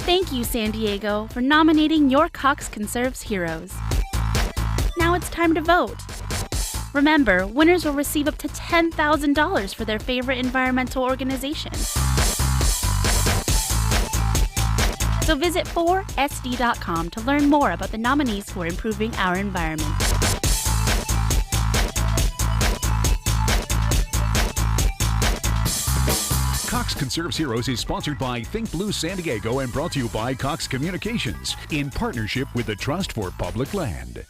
Thank you, San Diego, for nominating your Cox Conserves heroes. Now it's time to vote. Remember, winners will receive up to $10,000 for their favorite environmental organization. So visit 4sd.com to learn more about the nominees who are improving our environment. Cox Conserves Heroes is sponsored by Think Blue San Diego and brought to you by Cox Communications in partnership with the Trust for Public Land.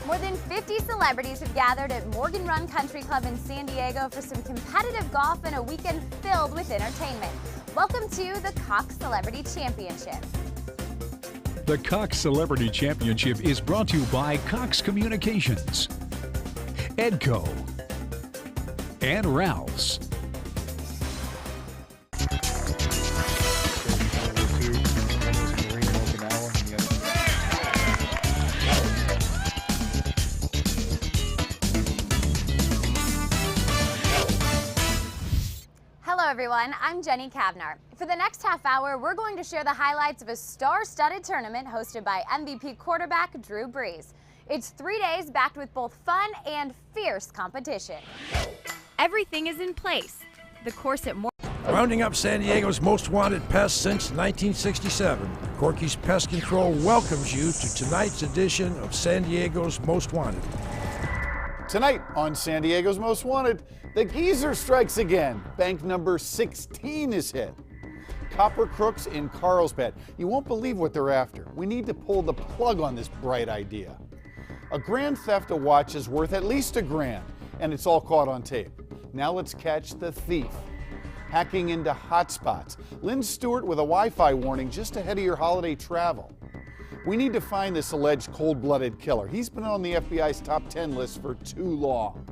More than 50 celebrities have gathered at Morgan Run Country Club in San Diego for some competitive golf and a weekend filled with entertainment. Welcome to the Cox Celebrity Championship. The Cox Celebrity Championship is brought to you by Cox Communications, Edco, and Ralph's. Hello everyone, I'm Jenny Kavnar. For the next half hour, we're going to share the highlights of a star-studded tournament hosted by MVP quarterback Drew Brees. It's 3 days backed with both fun and fierce competition. Everything is in place. The course at Rounding up San Diego's most wanted pests since 1967, Corky's Pest Control welcomes you to tonight's edition of San Diego's Most Wanted. Tonight on San Diego's Most Wanted, the geezer strikes again. Bank number 16 is hit. Copper crooks in Carlsbad. You won't believe what they're after. We need to pull the plug on this bright idea. A grand theft of watch is worth at least $1,000, and it's all caught on tape. Now let's catch the thief. Hacking into hotspots. Lynn Stewart with a Wi-Fi warning just ahead of your holiday travel. We need to find this alleged cold-blooded killer. He's been on the FBI's top 10 list for too long.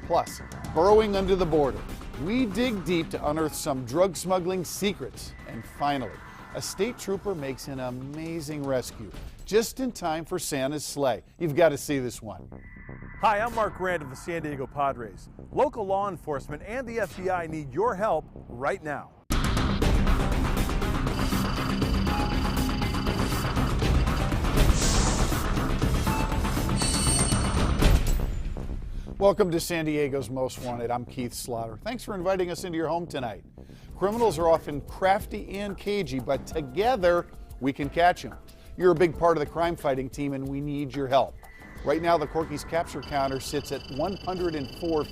Plus, burrowing under the border, we dig deep to unearth some drug smuggling secrets. And finally, a state trooper makes an amazing rescue, just in time for Santa's sleigh. You've got to see this one. Hi, I'm Mark Grant of the San Diego Padres. Local law enforcement and the FBI need your help right now. Welcome to San Diego's Most Wanted. I'm Keith Slaughter. Thanks for inviting us into your home tonight. Criminals are often crafty and cagey, but together we can catch them. You're a big part of the crime fighting team and we need your help. Right now the Corky's capture counter sits at 104.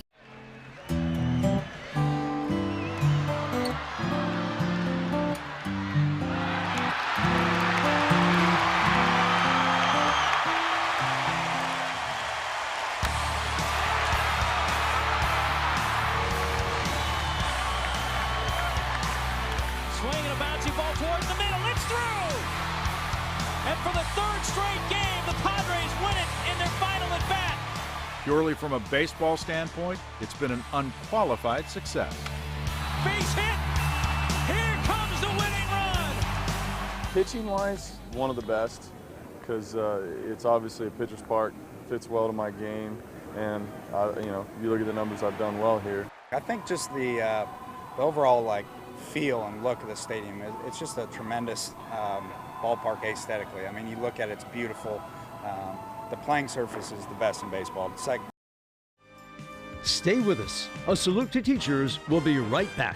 Swinging a bouncy ball towards the middle, it's through! And for the third straight game, the Padres win it in their final at-bat. Purely from a baseball standpoint, it's been an unqualified success. Base hit! Here comes the winning run! Pitching-wise, one of the best, because it's obviously a pitcher's park, fits well to my game, and you look at the numbers, I've done well here. I think just the overall feel and look of the stadium, it's just a tremendous ballpark aesthetically. I mean, you look at it, it's beautiful. The playing surface is the best in baseball. It's like... Stay with us. A salute to teachers. Will be right back.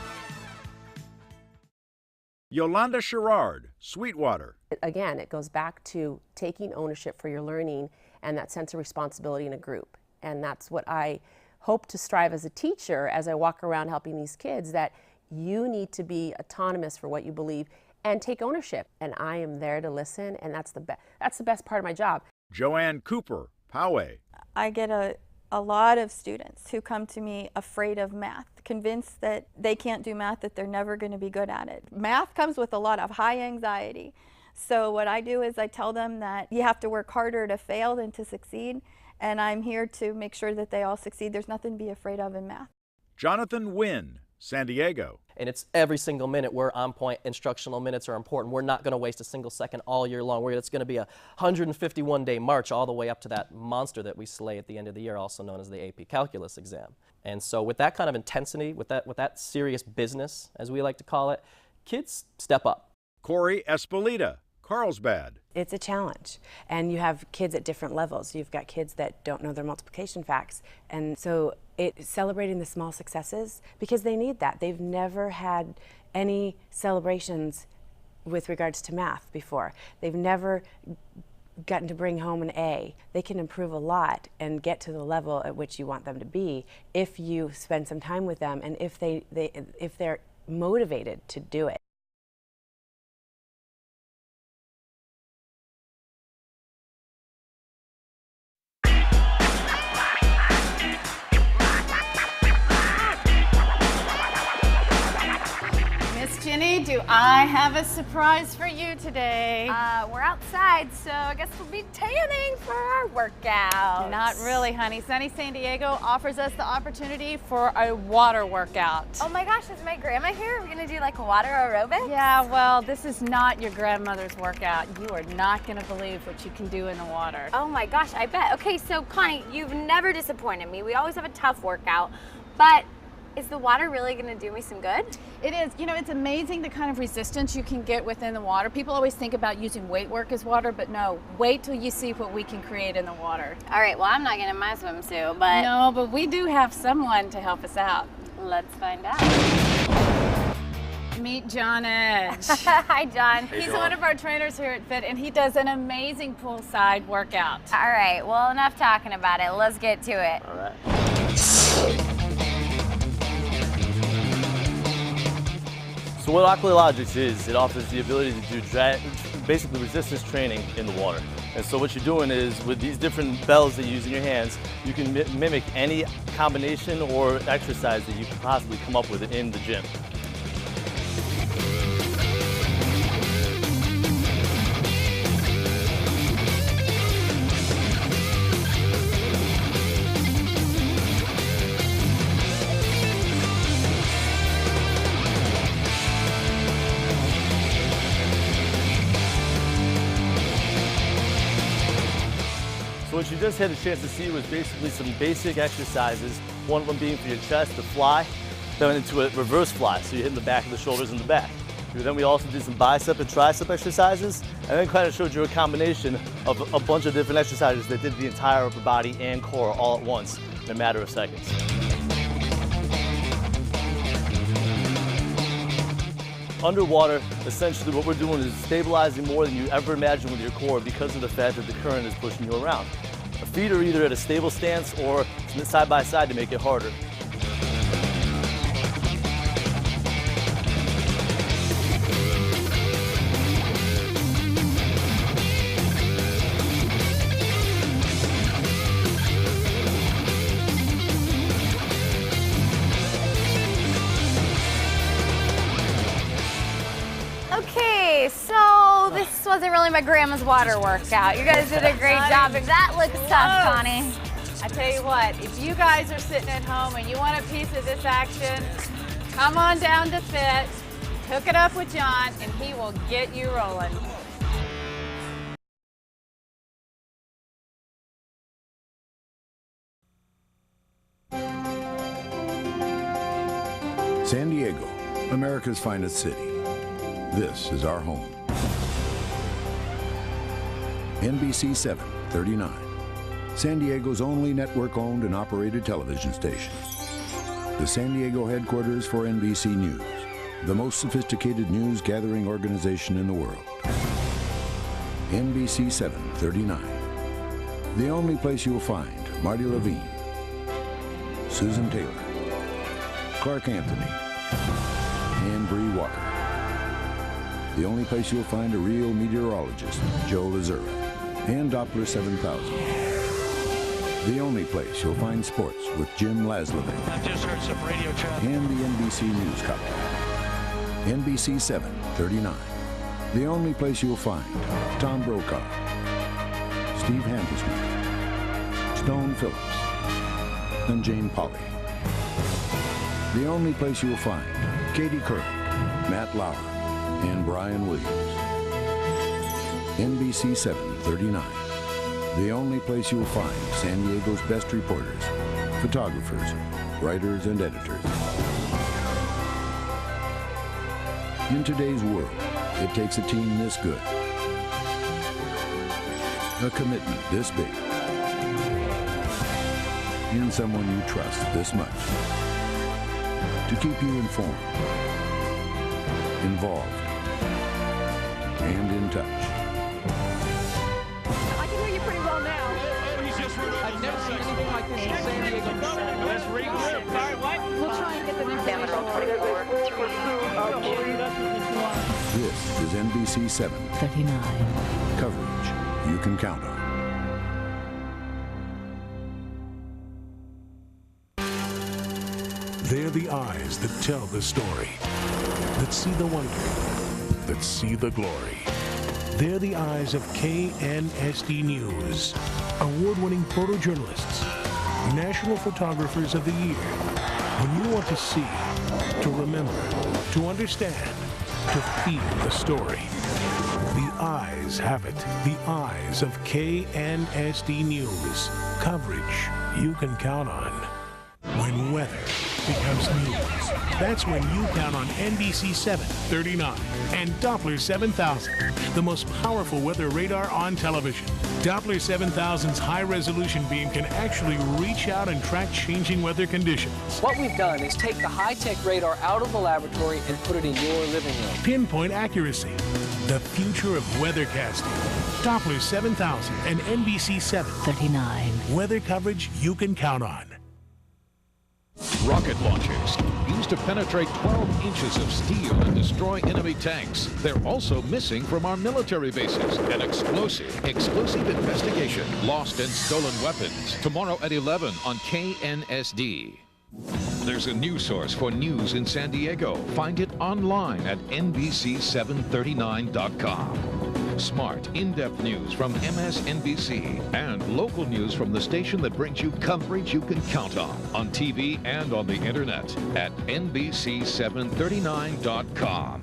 Yolanda Sherrard, Sweetwater. Again, it goes back to taking ownership for your learning and that sense of responsibility in a group. And that's what I hope to strive as a teacher as I walk around helping these kids, that you need to be autonomous for what you believe and take ownership. And I am there to listen, and that's the best part of my job. Joanne Cooper, Poway. I get a lot of students who come to me afraid of math, convinced that they can't do math, that they're never going to be good at it. Math comes with a lot of high anxiety. So what I do is I tell them that you have to work harder to fail than to succeed, and I'm here to make sure that they all succeed. There's nothing to be afraid of in math. Jonathan Wynn, San Diego. And it's every single minute we're on point. Instructional minutes are important. We're not going to waste a single second all year long. It's going to be a 151-day march all the way up to that monster that we slay at the end of the year, also known as the AP Calculus exam. And so with that kind of intensity, with that serious business, as we like to call it, kids step up. Corey Espolita, Carlsbad. It's a challenge, and you have kids at different levels. You've got kids that don't know their multiplication facts, and so it's celebrating the small successes because they need that. They've never had any celebrations with regards to math before. They've never gotten to bring home an A. They can improve a lot and get to the level at which you want them to be if you spend some time with them and if they're motivated to do it. Ginny, do I have a surprise for you today? We're outside, so I guess we'll be tanning for our workout. Not really, honey. Sunny San Diego offers us the opportunity for a water workout. Oh my gosh, is my grandma here? Are we gonna do like water aerobics? Yeah, well, this is not your grandmother's workout. You are not gonna believe what you can do in the water. Oh my gosh, I bet. Okay, so Connie, you've never disappointed me. We always have a tough workout, but is the water really going to do me some good? It is. You know, it's amazing the kind of resistance you can get within the water. People always think about using weight work as water, but no, wait till you see what we can create in the water. All right, well, I'm not getting my swimsuit, but... No, but we do have someone to help us out. Let's find out. Meet John Edge. Hi, John. He's one of our trainers here at Fit, and he does an amazing poolside workout. All right, well, enough talking about it. Let's get to it. All right. So what Aqualogics is, it offers the ability to do basically resistance training in the water. And so what you're doing is, with these different bells that you use in your hands, you can mimic any combination or exercise that you could possibly come up with in the gym. What you just had a chance to see was basically some basic exercises, one of them being for your chest, the fly, then into a reverse fly, so you're hitting the back of the shoulders and the back. Then we also did some bicep and tricep exercises, and then kind of showed you a combination of a bunch of different exercises that did the entire upper body and core all at once in a matter of seconds. Underwater, essentially what we're doing is stabilizing more than you ever imagined with your core because of the fact that the current is pushing you around. Feet are either at a stable stance or side by side to make it harder. Okay, so this wasn't really my grandma's water workout. You guys did a great job. That looks tough, Connie. I tell you what, if you guys are sitting at home and you want a piece of this action, come on down to Fit, hook it up with John, and he will get you rolling. San Diego, America's finest city. This is our home. NBC 7, 39. San Diego's only network-owned and operated television station. The San Diego headquarters for NBC News, the most sophisticated news gathering organization in the world. NBC 7, 39. The only place you'll find Marty Levine, Susan Taylor, Clark Anthony, and Bree Walker. The only place you'll find a real meteorologist, Joe Lazura, and Doppler 7000. The only place you'll find sports with Jim Laszlovic. I've just heard some radio chat. And the NBC News Copy. NBC 7, 39. The only place you'll find Tom Brokaw, Steve Handelsman, Stone Phillips, and Jane Polly. The only place you'll find Katie Couric, Matt Lauer, and Brian Williams. NBC 739. The only place you'll find San Diego's best reporters, photographers, writers, and editors. In today's world, it takes a team this good, a commitment this big, and someone you trust this much to keep you informed, involved, and in touch. I can hear you pretty well now. I've never seen anything like this in San Diego. Let's regroup. Sorry, what? We'll try and get the information. This is NBC 739. Coverage you can count on. They're the eyes that tell the story, that see the wonder, that see the glory. They're the eyes of KNSD News. Award-winning photojournalists, National Photographers of the Year. When you want to see, to remember, to understand, to feel the story, the eyes have it. The eyes of KNSD News. Coverage you can count on. When weather becomes news, that's when you count on NBC 739 and Doppler 7000, the most powerful weather radar on television. Doppler 7000's high-resolution beam can actually reach out and track changing weather conditions. What we've done is take the high-tech radar out of the laboratory and put it in your living room. Pinpoint accuracy, the future of weathercasting. Doppler 7000 and NBC 739. Weather coverage you can count on. Rocket launchers used to penetrate 12 inches of steel and destroy enemy tanks. They're also missing from our military bases. An exclusive investigation. Lost and stolen weapons. Tomorrow at 11 on KNSD. There's a news source for news in San Diego. Find it online at NBC739.com. Smart, in-depth news from MSNBC and local news from the station that brings you coverage you can count on TV and on the internet at NBC739.com.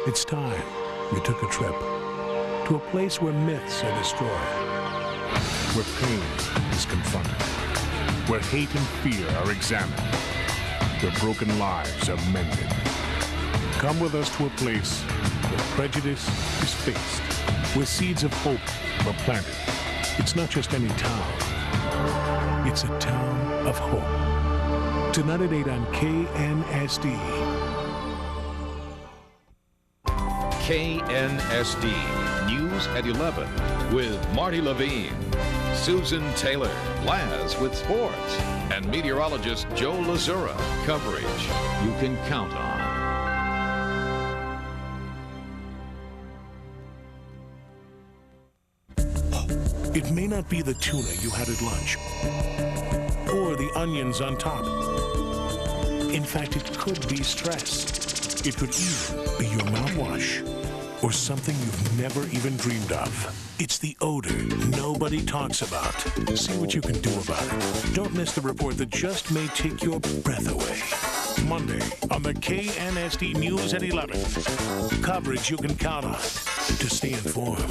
It's time you took a trip to a place where myths are destroyed, where pain is confronted, where hate and fear are examined, where broken lives are mended. Come with us to a place where prejudice is faced, where seeds of hope are planted. It's not just any town. It's a town of hope. Tonight at 8 on KNSD. KNSD News at 11 with Marty Levine, Susan Taylor, Laz with sports, and meteorologist Joe Lazura. Coverage you can count on. It may not be the tuna you had at lunch, or the onions on top. In fact, it could be stress. It could even be your mouthwash, or something you've never even dreamed of. It's the odor nobody talks about. See what you can do about it. Don't miss the report that just may take your breath away. Monday on the KNSD News at 11. Coverage you can count on to stay informed.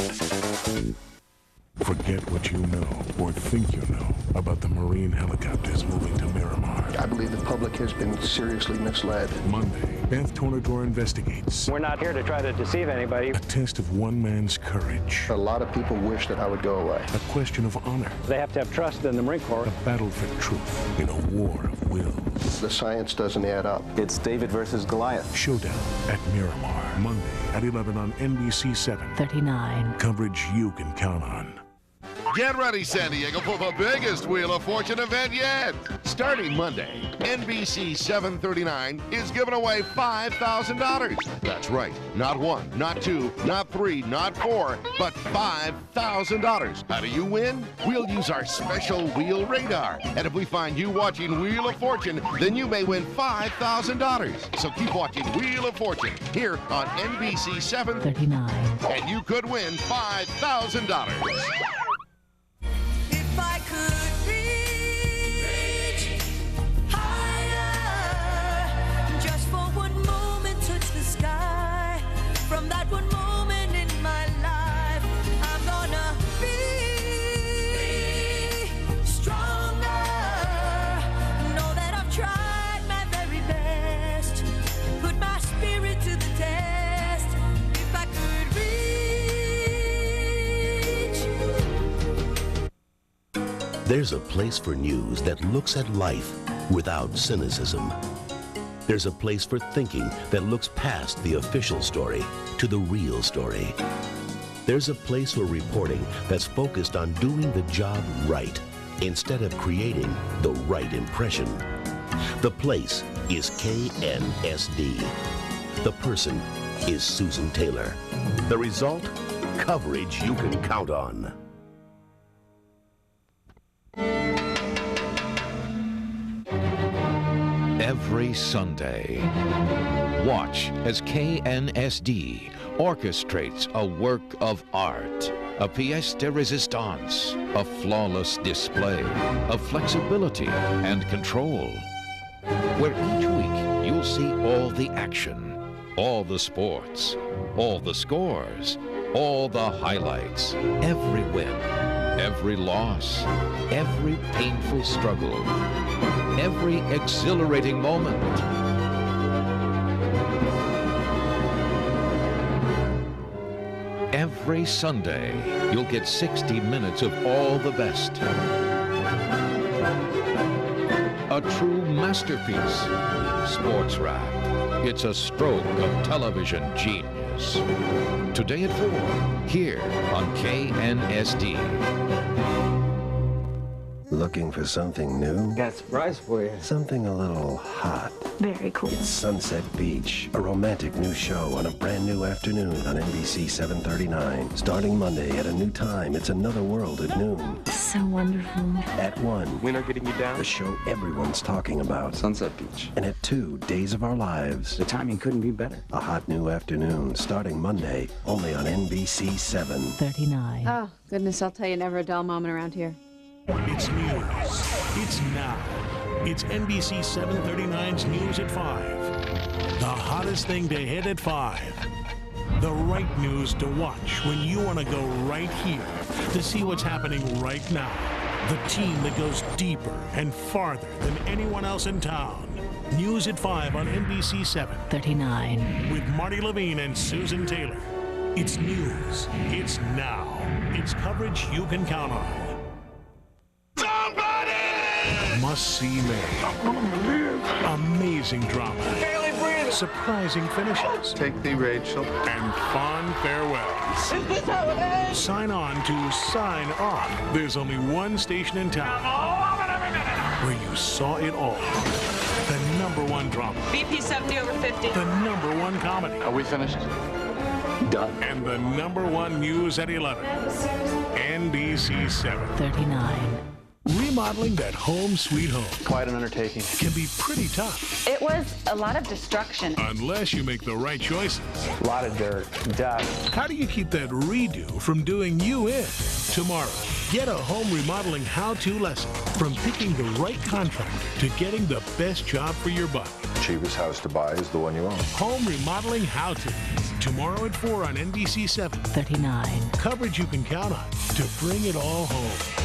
Forget what you know or think you know about the Marine helicopters moving to Miramar. I believe the public has been seriously misled. Monday, Beth Tornador investigates. We're not here to try to deceive anybody. A test of one man's courage. A lot of people wish that I would go away. A question of honor. They have to have trust in the Marine Corps. A battle for truth in a war of wills. The science doesn't add up. It's David versus Goliath. Showdown at Miramar. Monday at 11 on NBC 739. Coverage you can count on. Get ready, San Diego, for the biggest Wheel of Fortune event yet. Starting Monday, NBC 739 is giving away $5,000. That's right. Not one, not two, not three, not four, but $5,000. How do you win? We'll use our special wheel radar. And if we find you watching Wheel of Fortune, then you may win $5,000. So keep watching Wheel of Fortune here on NBC 739. And you could win $5,000. If I could reach higher, There's a place for news that looks at life without cynicism. There's a place for thinking that looks past the official story to the real story. There's a place for reporting that's focused on doing the job right instead of creating the right impression. The place is KNSD. The person is Susan Taylor. The result? Coverage you can count on. Every Sunday, watch as KNSD orchestrates a work of art, a pièce de résistance, a flawless display of flexibility and control, where each week you'll see all the action, all the sports, all the scores, all the highlights, every win, every loss, every painful struggle, every exhilarating moment. Every Sunday, you'll get 60 minutes of all the best. A true masterpiece. Sports Wrap. It's a stroke of television genius. Today at 4, here on KNSD. Looking for something new? Got a surprise for you. Something a little hot. Very cool. It's Sunset Beach, a romantic new show on a brand new afternoon on NBC 739. Starting Monday at a new time, it's Another World at noon. So wonderful. At 1, Winter getting you down? the show everyone's talking about. Sunset Beach. And at 2, Days of Our Lives. The timing couldn't be better. A hot new afternoon, starting Monday, only on NBC 739. Oh, goodness, I'll tell you, never a dull moment around here. It's news. It's now. It's NBC 739's News at 5. The hottest thing to hit at 5. The right news to watch when you want to go right here to see what's happening right now. The team that goes deeper and farther than anyone else in town. News at 5 on NBC 739. With Marty Levine and Susan Taylor. It's news. It's now. It's coverage you can count on. Must-see May. Amazing drama. Surprising finishes. Take thee, Rachel. And fond farewells. Is this how it ends? Sign on to Sign Off. There's only one station in town where you saw it all. The #1 drama. BP 70 over 50. The #1 comedy. Are we finished? Done. And the #1 news at 11. NBC 739. Remodeling that home sweet home. Quite an undertaking. Can be pretty tough. It was a lot of destruction. Unless you make the right choices. A lot of dirt, dust. How do you keep that redo from doing you in? Tomorrow, get a home remodeling how-to lesson. From picking the right contractor to getting the best job for your buck. Cheapest house to buy is the one you own. Home remodeling how-to. Tomorrow at 4 on NBC 739. Coverage you can count on to bring it all home.